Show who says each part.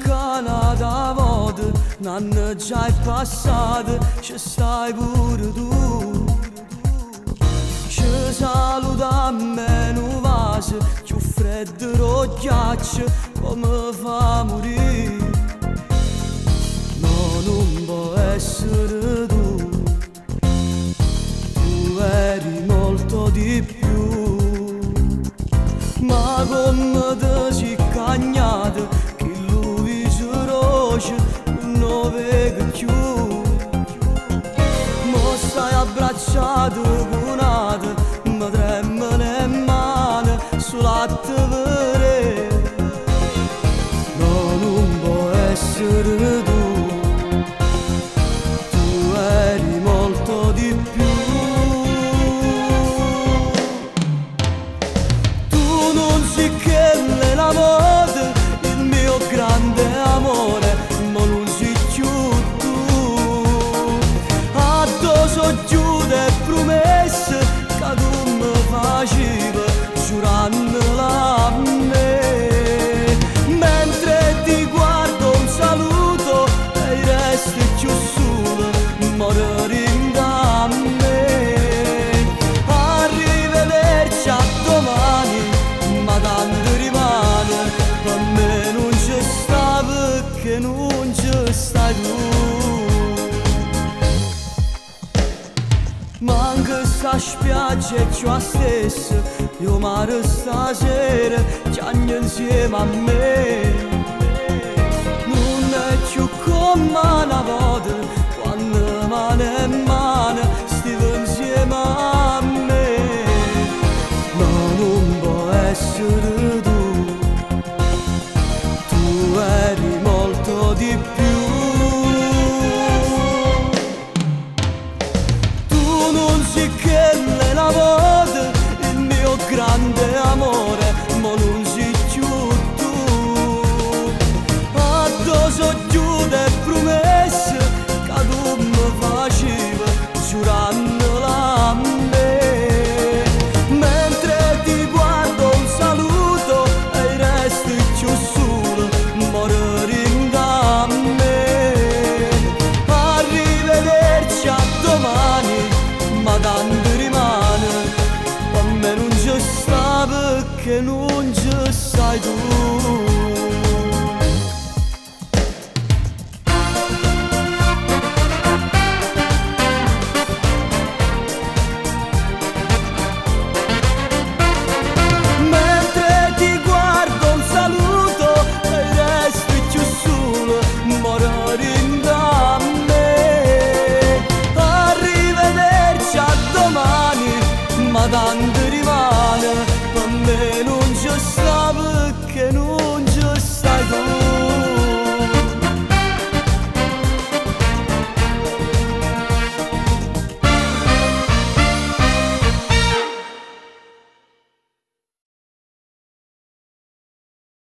Speaker 1: Canada vod, n'hanno già passato, ci stai pure tu. Ci saluta a me un vaso, più freddo lo ghiaccio, come fa morire. No, non può essere tu, tu eri molto di più. Ma come ti si cagnato, che lui si roce, non vede più. Mo stai abbracciato con un'altra, mi tremano le mani sulla te. No, non può essere tu, tu eri molto di più. Tu non si che l'amore, il mio grande amore, ma non si più tu. Addosso giude promesse che tu mi facevi, giurandole a me. Mentre ti guardo un saluto e resti più solo, morire da me. Arrivederci a domani, ma tanto rimane, per me non ci sta perché non ci stai tu. Manca sta spiaggia e ciò stesso, io mare stasera, c'hanno insieme a me. Non è più come una volta, quando mano e mano stiamo insieme a me. Ma non può essere tu, tu eri molto di più. Tu non si che l'amore, il mio grande amore, ma non si più tu. Addosso giude promesse che tu mi facevi, giurandola a me. Mentre ti guardo un saluto e resti più solo, morire da me. Arrivederci a domani, ma tanto rimane, a me non ci sta perché non ci stai tu.